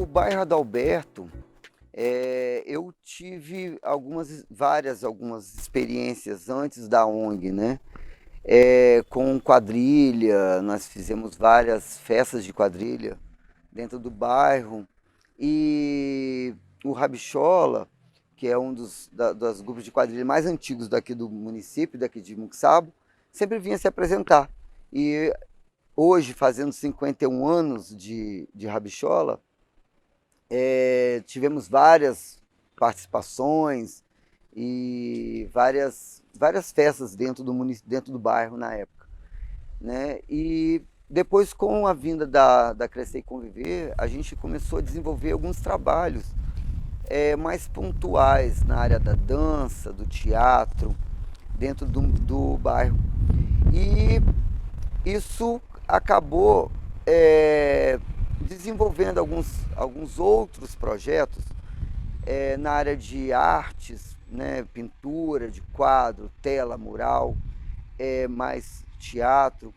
bairro Adalberto, eu tive algumas experiências antes da ONG, né? Com quadrilha, nós fizemos várias festas de quadrilha dentro do bairro. E o Rabichola, que é um dos grupos de quadrilha mais antigos daqui do município, daqui de Muxabo, sempre vinha se apresentar. E hoje, fazendo 51 anos de Rabichola, tivemos várias participações e várias festas dentro do bairro na época, né? E depois, com a vinda da Crescer e Conviver, a gente começou a desenvolver alguns trabalhos mais pontuais na área da dança, do teatro, dentro do bairro. E isso acabou desenvolvendo alguns outros projetos na área de artes, né, pintura de quadro, tela, mural, mais teatro,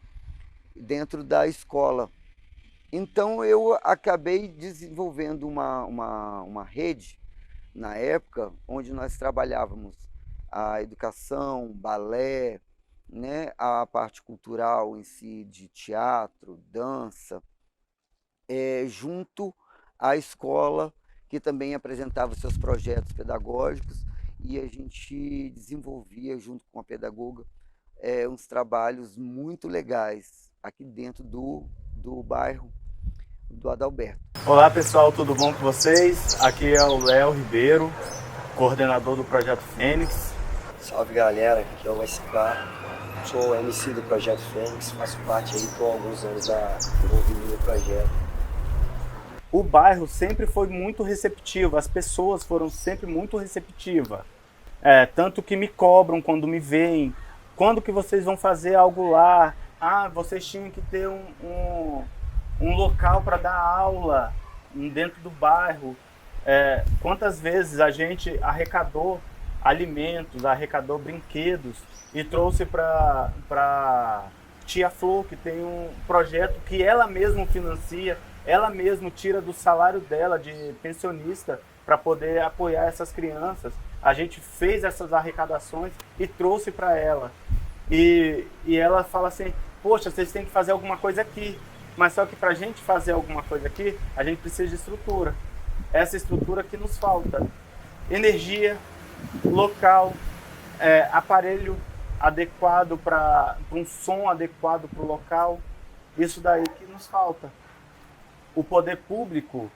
dentro da escola. Então eu acabei desenvolvendo uma rede, na época, onde nós trabalhávamos a educação, balé, né, a parte cultural em si, de teatro, dança, junto à escola, que também apresentava seus projetos pedagógicos, e a gente desenvolvia, junto com a pedagoga, uns trabalhos muito legais aqui dentro do bairro do Adalberto. Olá pessoal, tudo bom com vocês? Aqui é o Léo Ribeiro, coordenador do Projeto Fênix. Salve galera, aqui é o SK, sou o MC do Projeto Fênix, faço parte aí, estou há alguns anos envolvido no projeto. O bairro sempre foi muito receptivo, as pessoas foram sempre muito receptivas. Tanto que me cobram quando me veem, quando que vocês vão fazer algo lá? Ah, vocês tinham que ter um local para dar aula dentro do bairro. Quantas vezes a gente arrecadou alimentos, arrecadou brinquedos e trouxe para Tia Flor, que tem um projeto que ela mesma financia, ela mesma tira do salário dela de pensionista para poder apoiar essas crianças. A gente fez essas arrecadações e trouxe para ela. E ela fala assim, poxa, vocês têm que fazer alguma coisa aqui. Mas só que para a gente fazer alguma coisa aqui, a gente precisa de estrutura. Essa estrutura que nos falta. Energia, local, aparelho adequado para um som adequado para o local. Isso daí que nos falta. O poder público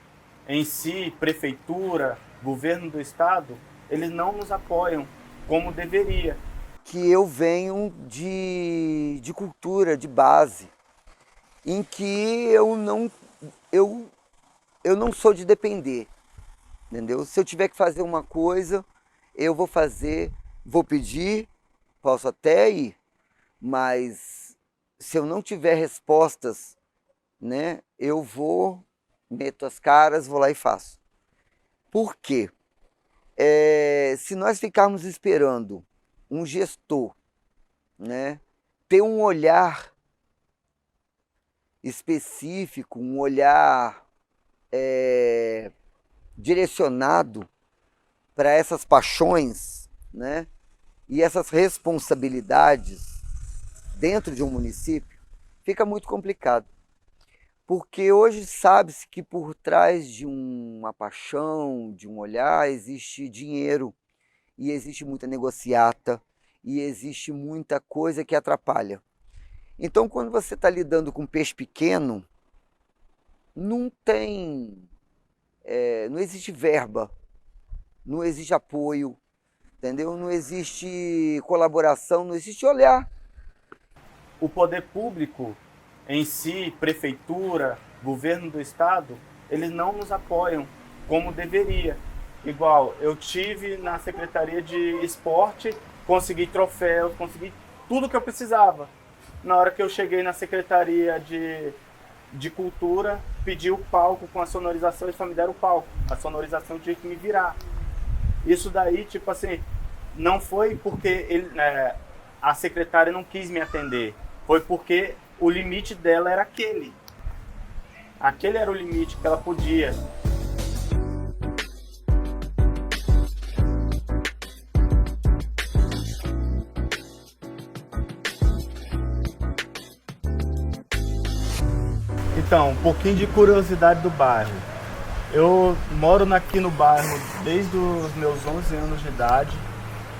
em si, prefeitura, governo do estado, eles não nos apoiam como deveria. Que eu venho de cultura, de base, em que eu não sou de depender, entendeu? Se eu tiver que fazer uma coisa, eu vou fazer, vou pedir, posso até ir, mas se eu não tiver respostas, né, eu meto as caras, vou lá e faço. Por quê? Se nós ficarmos esperando um gestor, né, ter um olhar específico, um olhar direcionado para essas paixões, né, e essas responsabilidades dentro de um município, fica muito complicado. Porque hoje sabe-se que por trás de uma paixão, de um olhar, existe dinheiro, e existe muita negociata, e existe muita coisa que atrapalha. Então, quando você está lidando com peixe pequeno, não existe verba, não existe apoio, entendeu? Não existe colaboração, não existe olhar. O poder público em si, prefeitura, governo do estado, eles não nos apoiam como deveria. Igual, eu tive na Secretaria de Esporte, consegui troféus, consegui tudo que eu precisava. Na hora que eu cheguei na Secretaria de Cultura, pedi o palco com a sonorização, eles só me deram o palco. A sonorização eu tinha que me virar. Isso daí, tipo assim, não foi porque a secretária não quis me atender, foi porque o limite dela era aquele. Aquele era o limite que ela podia. Então, um pouquinho de curiosidade do bairro. Eu moro aqui no bairro desde os meus 11 anos de idade.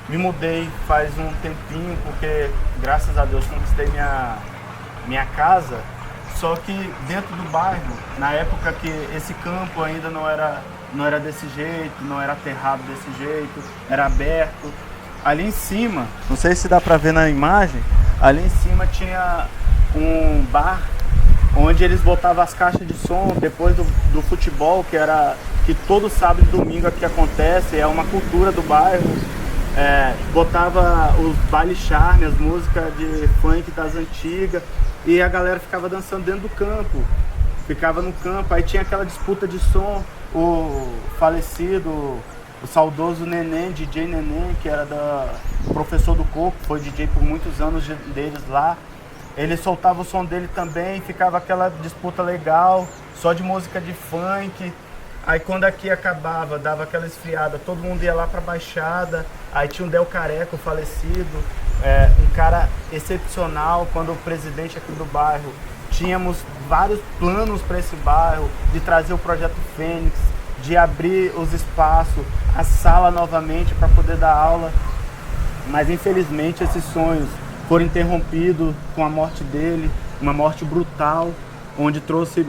Me mudei faz um tempinho porque, graças a Deus, conquistei minha casa. Só que dentro do bairro, na época que esse campo ainda não era desse jeito, não era aterrado desse jeito, era aberto. Ali em cima, não sei se dá pra ver na imagem, ali em cima tinha um bar onde eles botavam as caixas de som depois do futebol, que todo sábado e domingo aqui acontece, é uma cultura do bairro. Botava os baile charme, as músicas de funk das antigas, e a galera ficava dançando dentro do campo, ficava no campo, aí tinha aquela disputa de som, o falecido, o saudoso Neném, DJ Neném, que era professor do Coco, foi DJ por muitos anos deles lá, ele soltava o som dele também, ficava aquela disputa legal, só de música de funk. Aí quando aqui acabava, dava aquela esfriada, todo mundo ia lá pra Baixada, aí tinha um Del Careca, o falecido, um cara excepcional, quando o presidente aqui do bairro, tínhamos vários planos para esse bairro, de trazer o Projeto Fênix, de abrir os espaços, a sala novamente para poder dar aula, mas infelizmente esses sonhos foram interrompidos com a morte dele, uma morte brutal, onde trouxe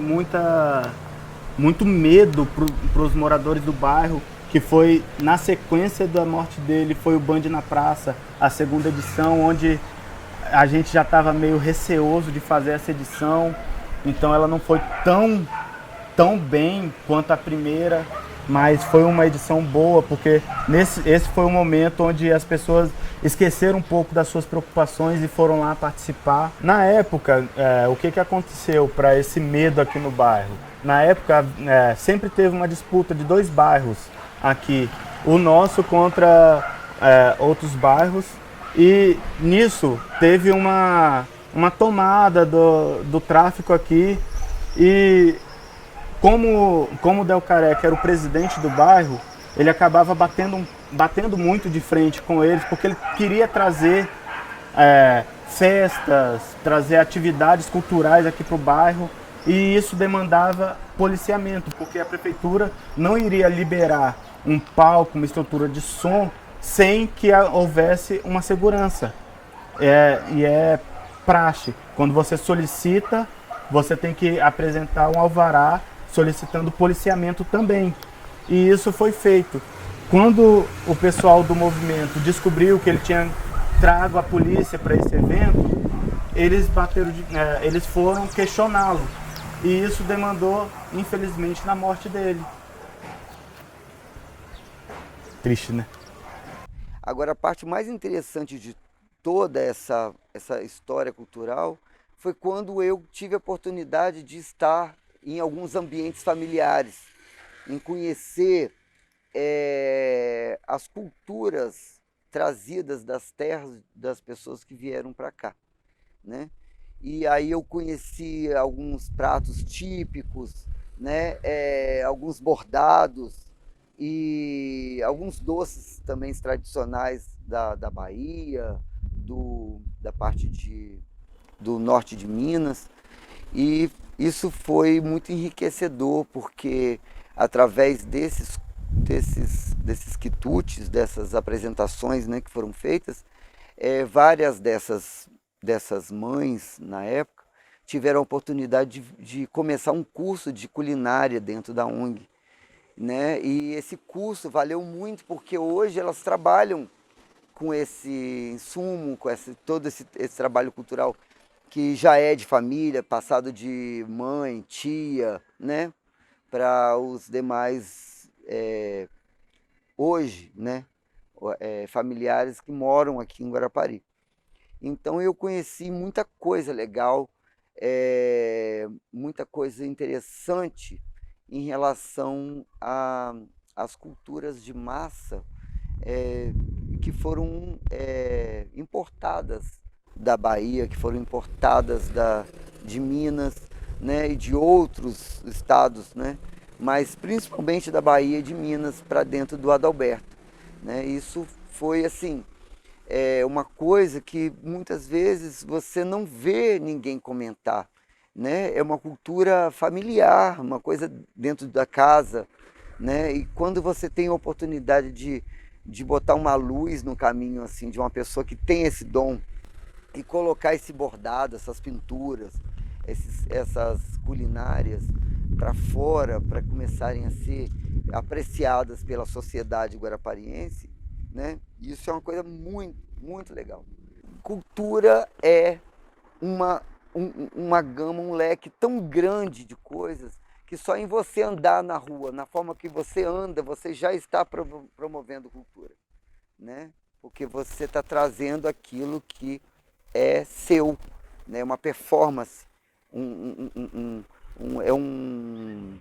muito medo para os moradores do bairro, que foi, na sequência da morte dele, foi o Band na Praça, a segunda edição, onde a gente já estava meio receoso de fazer essa edição, então ela não foi tão bem quanto a primeira, mas foi uma edição boa, porque esse foi o momento onde as pessoas esqueceram um pouco das suas preocupações e foram lá participar. Na época, o que aconteceu para esse medo aqui no bairro? Na época, sempre teve uma disputa de dois bairros aqui, o nosso contra outros bairros, e nisso teve uma tomada do tráfico aqui, e como o Del Careca era o presidente do bairro, ele acabava batendo muito de frente com eles, porque ele queria trazer festas, trazer atividades culturais aqui para o bairro, e isso demandava policiamento, porque a prefeitura não iria liberar um palco, uma estrutura de som, sem que houvesse uma segurança. E é praxe. Quando você solicita, você tem que apresentar um alvará solicitando policiamento também. E isso foi feito. Quando o pessoal do movimento descobriu que ele tinha trago a polícia para esse evento, eles foram questioná-lo. E isso demandou, infelizmente, na morte dele. Triste, né? Agora, a parte mais interessante de toda essa história cultural foi quando eu tive a oportunidade de estar em alguns ambientes familiares, em conhecer as culturas trazidas das terras das pessoas que vieram para cá, né? E aí eu conheci alguns pratos típicos, né? Alguns bordados e alguns doces também tradicionais da Bahia, da parte do norte de Minas. E isso foi muito enriquecedor, porque através desses quitutes, dessas apresentações, né, que foram feitas, várias dessas mães, na época, tiveram a oportunidade de começar um curso de culinária dentro da ONG, né? E esse curso valeu muito, porque hoje elas trabalham com esse insumo, com todo esse trabalho cultural que já é de família, passado de mãe, tia, né, para os demais, hoje, né, familiares que moram aqui em Guarapari. Então eu conheci muita coisa legal, muita coisa interessante em relação às culturas de massa que foram importadas da Bahia, que foram importadas de Minas, né, e de outros estados, né, mas principalmente da Bahia e de Minas para dentro do Adalberto, né? Isso foi assim, uma coisa que muitas vezes você não vê ninguém comentar, né? É uma cultura familiar, uma coisa dentro da casa, né? E quando você tem a oportunidade de botar uma luz no caminho assim de uma pessoa que tem esse dom e colocar esse bordado, essas pinturas, essas culinárias para fora, para começarem a ser apreciadas pela sociedade guarapariense, né? Isso é uma coisa muito legal. Cultura é uma gama, um leque tão grande de coisas que só em você andar na rua, na forma que você anda, você já está promovendo cultura, né? Porque você está trazendo aquilo que é seu, né? Uma performance, é um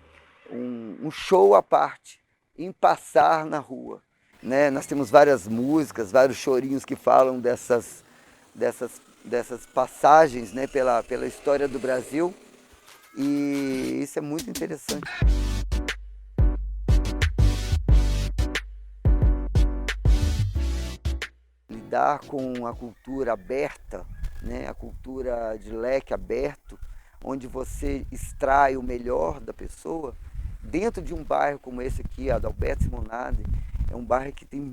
show à parte em passar na rua, né? Nós temos várias músicas, vários chorinhos que falam dessas passagens, né, pela história do Brasil, e isso é muito interessante. Lidar com a cultura aberta, né, a cultura de leque aberto, onde você extrai o melhor da pessoa, dentro de um bairro como esse aqui, Adalberto Simonadi, é um bairro que tem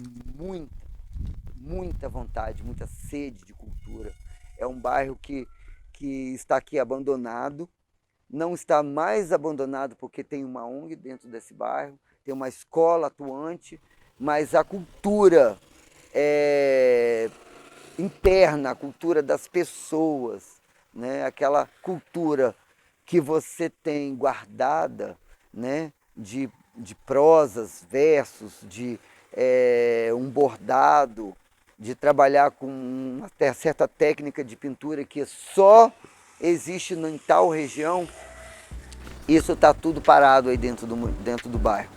muita vontade, muita sede de cultura. É um bairro que está aqui abandonado, não está mais abandonado porque tem uma ONG dentro desse bairro, tem uma escola atuante, mas a cultura interna, a cultura das pessoas, né? Aquela cultura que você tem guardada, né? de prosas, versos, de um bordado, de trabalhar com uma certa técnica de pintura que só existe em tal região, isso está tudo parado aí dentro do bairro,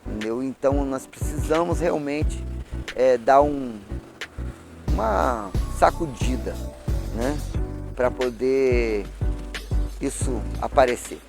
entendeu? Então nós precisamos realmente dar uma sacudida, né, para poder isso aparecer.